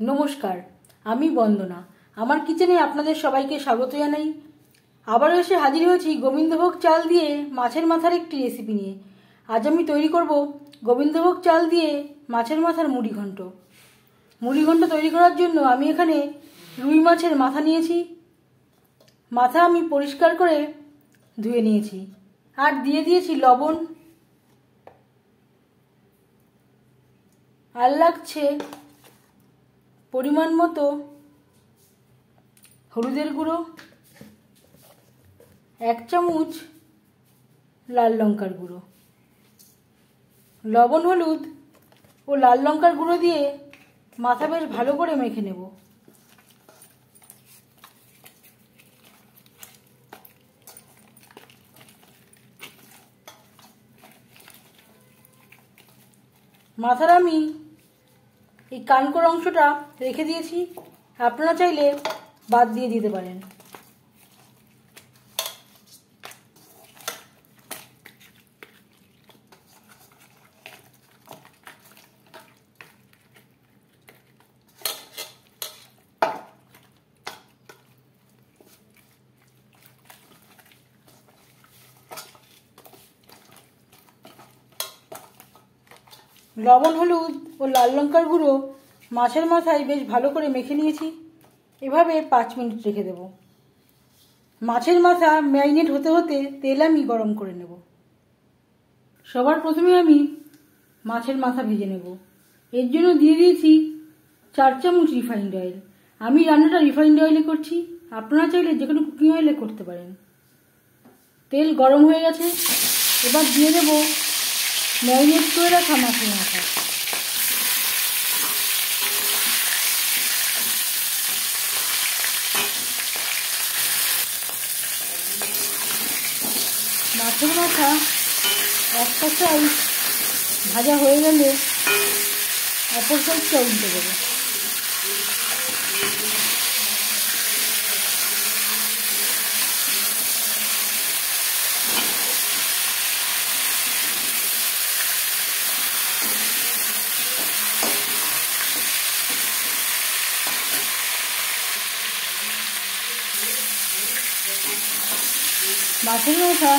নমস্কার, আমি বন্দনা। আমার কিচেনে আপনাদের সবাইকে স্বাগত জানাই। আবারও এসে হাজির হয়েছি গোবিন্দভোগ চাল দিয়ে মাছের মাথার একটি রেসিপি নিয়ে। আজ আমি তৈরি করব গোবিন্দভোগ চাল দিয়ে মাছের মাথার মুড়িঘণ্ট। মুড়িঘণ্ট তৈরি করার জন্য আমি এখানে রুই মাছের মাথা নিয়েছি। মাথা আমি পরিষ্কার করে ধুয়ে নিয়েছি আর দিয়ে দিয়েছি লবণ, আর লাগছে পরিমাণ মতো হলুদের গুঁড়ো, 1 চামচ লাল লঙ্কার গুঁড়ো। লবণ, হলুদ ও লাল লঙ্কার গুঁড়ো দিয়ে মাথা বেশ ভালো করে মেখে নেব। মাথার আমি এই কানকোর অংশটা রেখে দিয়েছি, আপনারা চাইলে বাদ দিয়ে দিতে পারেন। লবণ, হলুদ ও লাল লঙ্কার গুঁড়ো মাছের মাথায় বেশ ভালো করে মেখে নিয়েছি। এভাবে 5 মিনিট রেখে দেব। মাছের মাথা ম্যারিনেট হতে হতে তেল আমি গরম করে নেব। সবার প্রথমে আমি মাছের মাথা ভেজে নেব। এর জন্য দিয়ে দিয়েছি 4 চামচ রিফাইন্ড অয়েল। আমি রান্নাটা রিফাইন্ড অয়েলে করছি, আপনারা চাইলে যে কোনো কুকিং অয়েলে করতে পারেন। তেল গরম হয়ে গেছে, এবার দিয়ে দেব ম্যারিনেট করে রাখা মাছের মাথা। মাছের মাথা একটা সাইড ভাজা হয়ে গেলে অপর সাইডটা উল্টে দেবো। মাছের মাথা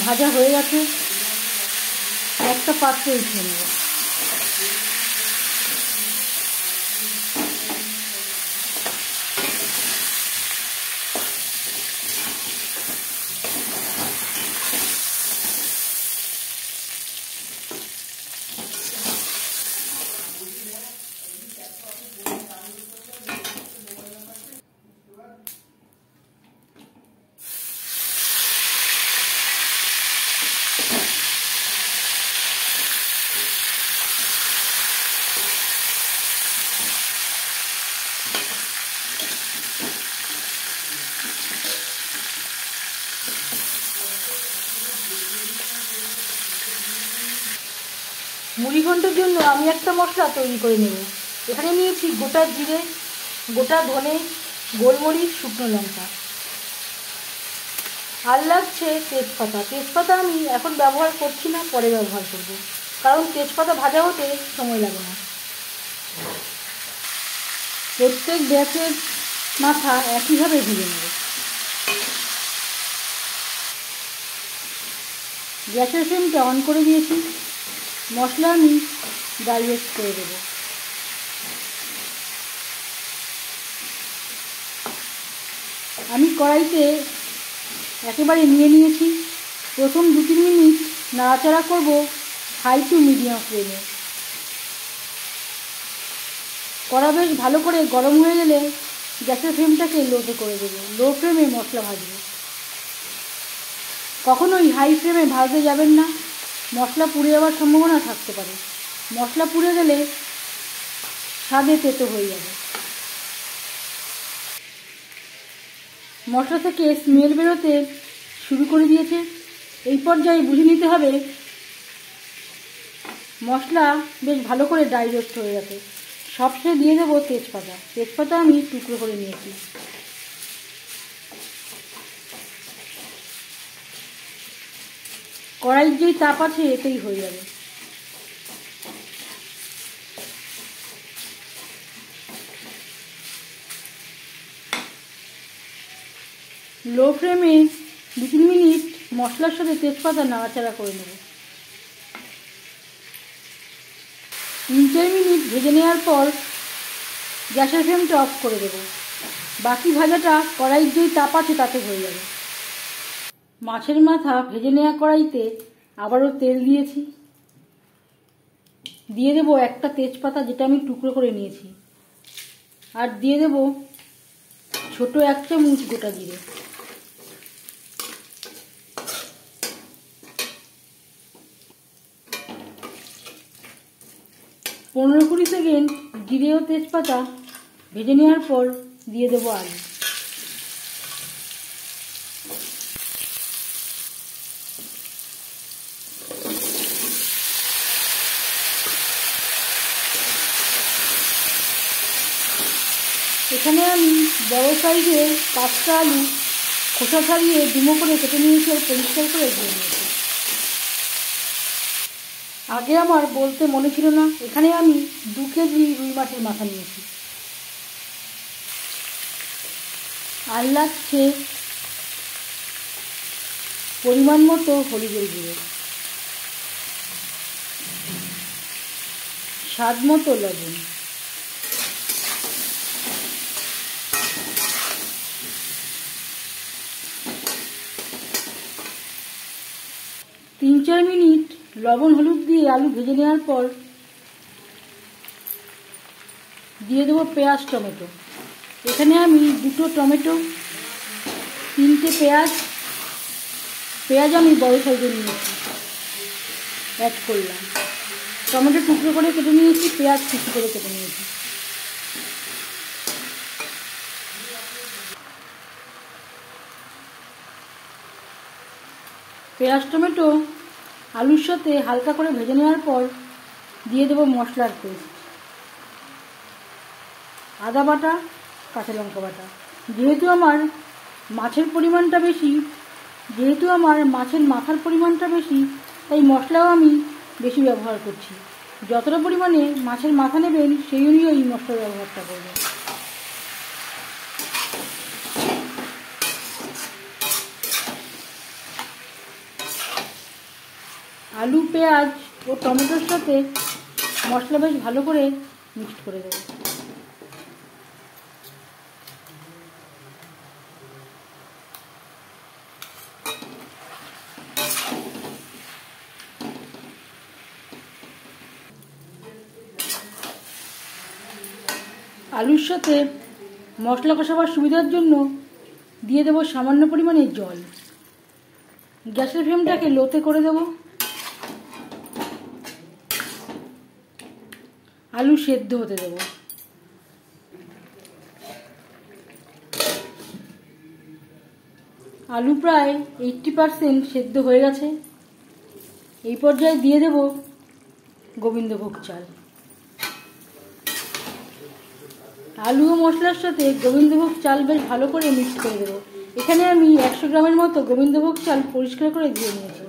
ভাজা হয়ে গেছে, একটা পাত্রে উঠিয়ে নেব। মুড়িঘণ্টের জন্য আমি একটা মশলা তৈরি করে নেব। এখানে নিয়েছি গোটা জিরে, গোটা ধনে, গোলমরিচ, শুকনো লঙ্কা, আর লাগছে তেজপাতা। তেজপাতা আমি এখন ব্যবহার করছি না, পরে ব্যবহার করব, কারণ তেজপাতা ভাজা হতে সময় লাগে না। প্রত্যেক ব্যাচের মাথা একইভাবে ভেজে নেব। গ্যাসের ফ্লেমটা অন করে দিয়েছি। মশলা আমি ডাইরেক্ট করে দেব। আমি কড়াইতে একেবারে নিয়ে নিয়েছি। প্রথম 2-3 মিনিট নাড়াচাড়া করব হাই টু মিডিয়াম ফ্লেমে। কড়া বেশ ভালো করে গরম হয়ে গেলে গ্যাসের ফ্লেমটাকে লোতে করে দেব। লো ফ্লেমে মশলা ভাজবো, কখনোই হাই ফ্লেমে ভাজতে যাবেন না, মশলা পুড়ে যাওয়ার সম্ভাবনা থাকতে পারে। মশলা পুড়ে গেলে স্বাদে তেতো হয়ে যাবে। মশলা থেকে স্মেল বেরোতে শুরু করে দিয়েছে। এই পর্যায়ে বুঝে নিতে হবে মশলা বেশ ভালো করে ড্রাই রোস্ট হয়ে গেছে। সবশেষে দিয়ে দেবো তেজপাতা। তেজপাতা আমি টুকরো করে নিয়েছি। কড়াইয়ের যেই তাপ আছে এতেই হয়ে যাবে। লো ফ্লেমে 2-3 মিনিট মশলার সাথে তেজপাতা নাড়াচাড়া করে নেব। 3-4 মিনিট ভেজে নেওয়ার পর গ্যাসের ফ্লেমটা অফ করে দেব। বাকি ভাজাটা কড়াইয়ের যেই তাপ আছে তাতে হয়ে যাবে। মাছের মাথা ভেজে নেওয়া কড়াইতে আবারও তেল দিয়েছি। দিয়ে দেব একটা তেজপাতা যেটা আমি টুকরো করে নিয়েছি, আর দিয়ে দেব ছোট 1 চামচ গোটা জিরে। পনেরো 20 সেকেন্ড জিরে ও তেজপাতা ভেজে নেওয়ার পর দিয়ে দেব আলু। এখানে আমি বড় সাইজের 5টা আলু খোসা ছাড়িয়ে ডুমো করে কেটে নিয়েছি আর পরিষ্কার করে ধুয়ে নিয়েছি। আগে আমার বলতে মনে ছিল না, এখানে আমি 2 কেজি রুই মাছের মাথা নিয়েছি। আর লাগছে পরিমাণ মতো হলুদের গুঁড়ো, স্বাদ মতো লবণ, তিন 4 মিনিট লবণ হলুদ দিয়ে আলু ভেজে নেওয়ার পর দিয়ে দেবো পেঁয়াজ টমেটো। এখানে আমি 2টো টমেটো, 3টে পেঁয়াজ আমি বড় সাইজের নিয়েছি, অ্যাড করলাম। টমেটো টুকরো করে কেটে নিয়েছি, পেঁয়াজ কুচি করে কেটে নিয়েছি। পেঁয়াজ টমেটো আলুর সাথে হালকা করে ভেজে নেওয়ার পর দিয়ে দেবো মশলার পেস্ট, আদা বাটা, কাঁচা লঙ্কা বাটা। যেহেতু আমার মাছের মাছের মাথার পরিমাণটা বেশি, তাই মশলাও আমি বেশি ব্যবহার করছি। যতটা পরিমাণে মাছের মাথা নেবেন সেই অনুযায়ী মশলার ব্যবহারটা করবেন। আলু, পেঁয়াজ ও টমেটোর সাথে মশলা বেশ ভালো করে মিক্সড করে দেবো। আলুর সাথে মশলা কষাবার সুবিধার জন্য দিয়ে দেবো সামান্য পরিমাণে জল। গ্যাসের ফ্লেমটাকে লোতে করে দেব। আলু সেদ্ধ হতে দেব। আলু প্রায় 80% সেদ্ধ হয়ে গেছে। এই পর্যায়ে দিয়ে দেব গোবিন্দভোগ চাল। আলু ও মশলার সাথে গোবিন্দভোগ চাল বেশ ভালো করে মিক্স করে দেবো। এখানে আমি 100 গ্রামের মতো গোবিন্দভোগ চাল পরিষ্কার করে ধুয়ে নিয়েছি।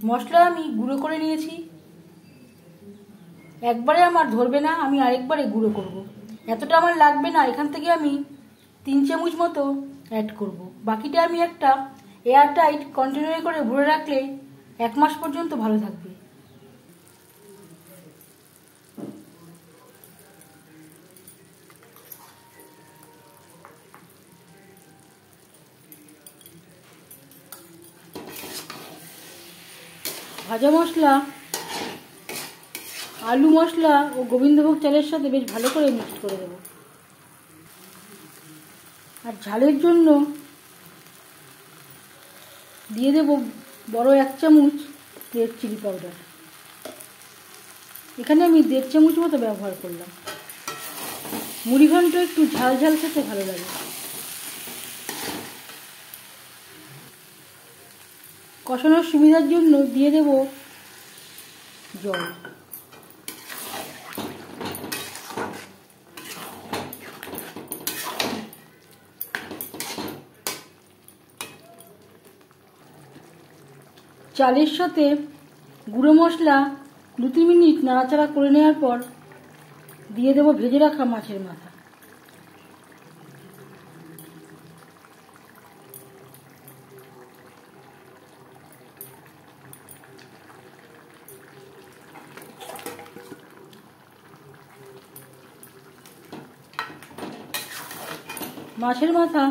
মশলা আমি গুঁড়ো করে নিয়েছি। একবারে আমার ধরবে না, আমি আরেকবারে গুঁড়ো করব। এতটা আমার লাগবে না, এখান থেকে আমি 3 চামচ মতো অ্যাড করব। বাকিটা আমি একটা এয়ারটাইট কন্টেনারে করে ভরে রাখলে 1 মাস পর্যন্ত ভালো থাকবে। ভাজা মশলা আলু মশলা ও গোবিন্দভোগ চালের সাথে বেশ ভালো করে মিক্স করে দেব। আর ঝালের জন্য দিয়ে দেব বড় 1 চামচ রেড চিলি পাউডার। এখানে আমি 1.5 চামচ মতো ব্যবহার করলাম। মুড়ি ঘন্ট একটু ঝাল ঝাল খেতে ভালো লাগে। কষানোর সুবিধার জন্য দিয়ে দেব জল। চালের সাথে গুঁড়ো মশলা 2-3 মিনিট নাড়াচাড়া করে নেওয়ার পর দিয়ে দেব ভেজে রাখা মাছের মাথা। মাছের মাথা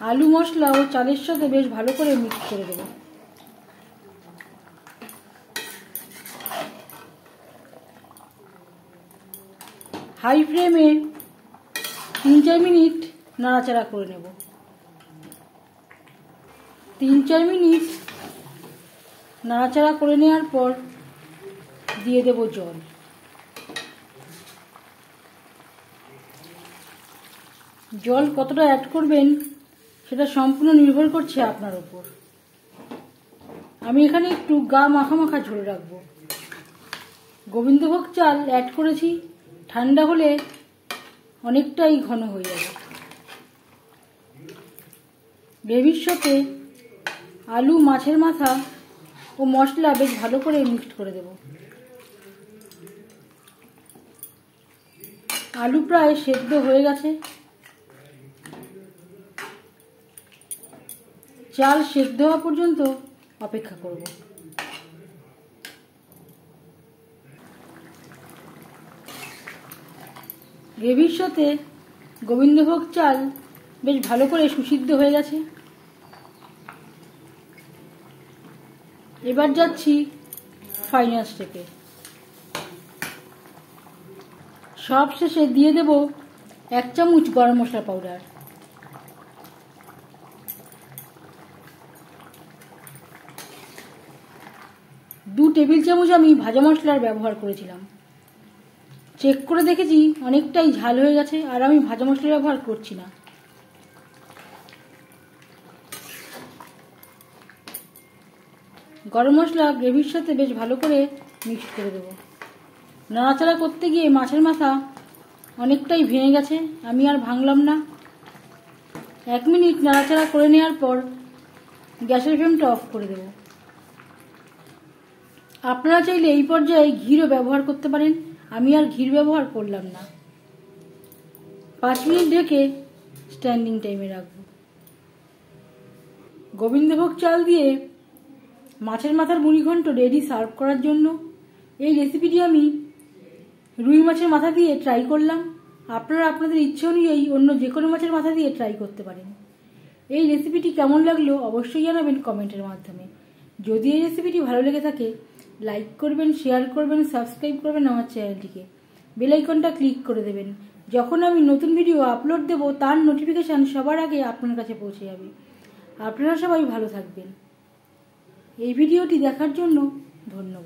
আলু মশলা ও চালের সাথে বেশ ভালো করে মিক্স করে দেব। হাই ফ্লেমে 3-4 মিনিট নাড়াচাড়া করে নেব। 3-4 মিনিট নাড়াচাড়া করে নেওয়ার পর দিয়ে দেব জল। জল কতটা অ্যাড করবেন সেটা সম্পূর্ণ নির্ভর করছে আপনার উপর। আমি এখানে একটু গা মাখা মাখা ঝোল রাখবো। গোবিন্দভোগ চাল অ্যাড করেছি, ঠান্ডা হলে অনেকটাই ঘন হয়ে যাবে। গ্রেভির সাথে আলু, মাছের মাথা ও মশলা বেশ ভালো করে মিক্সড করে দেব। আলু প্রায় সেদ্ধ হয়ে গেছে, চাল সেদ্ধ হওয়া পর্যন্ত অপেক্ষা করব। গ্রেভির সাথে গোবিন্দভোগ চাল বেশ ভালো করে সুসিদ্ধ হয়ে গেছে। এবার যাচ্ছি ফাইনাল স্টেপে। সব শেষে দিয়ে দেব 1 চামচ গরম মশলা পাউডার। দু টেবিল চামচ আমি ভাজা মশলার ব্যবহার করেছিলাম। চেক করে দেখেছি অনেকটাই ঝাল হয়ে গেছে, আর আমি ভাজা মশলা ব্যবহার করছি না। গরম মশলা গ্রেভির সাথে বেশ ভালো করে মিক্স করে দেব। নাড়াচাড়া করতে গিয়ে মাছের মাথা অনেকটাই ভেঙে গেছে, আমি আর ভাঙলাম না। 1 মিনিট নাড়াচাড়া করে নেওয়ার পর গ্যাসের ফ্লেমটা অফ করে দেব। আপনারা চাইলে এই পর্যায়ে ঘিও ব্যবহার করতে পারেন, আমি আর ঘির ব্যবহার করলাম না। 5 মিনিট ঢেকে স্ট্যান্ডিং টাইমে রাখব। গোবিন্দভোগ চাল দিয়ে মাছের মাথার মুড়িঘণ্ট রেডি সার্ভ করার জন্য। এই রেসিপিটি আমি রুই মাছের মাথা দিয়ে ট্রাই করলাম। আপনারা আপনাদের ইচ্ছে অনুযায়ী অন্য যে কোনো মাছের মাথা দিয়ে ট্রাই করতে পারেন। এই রেসিপিটি কেমন লাগলো অবশ্যই জানাবেন কমেন্টের মাধ্যমে। যদি এই রেসিপিটি ভালো লেগে থাকে লাইক করবেন, শেয়ার করবেন, সাবস্ক্রাইব করবেন আমার চ্যানেলটিকে। বেল আইকনটা ক্লিক করে দেবেন। যখন আমি নতুন ভিডিও আপলোড দেব তার নোটিফিকেশান সবার আগে আপনার কাছে পৌঁছে যাবে। আপনারা সবাই ভালো থাকবেন। এই ভিডিওটি দেখার জন্য ধন্যবাদ।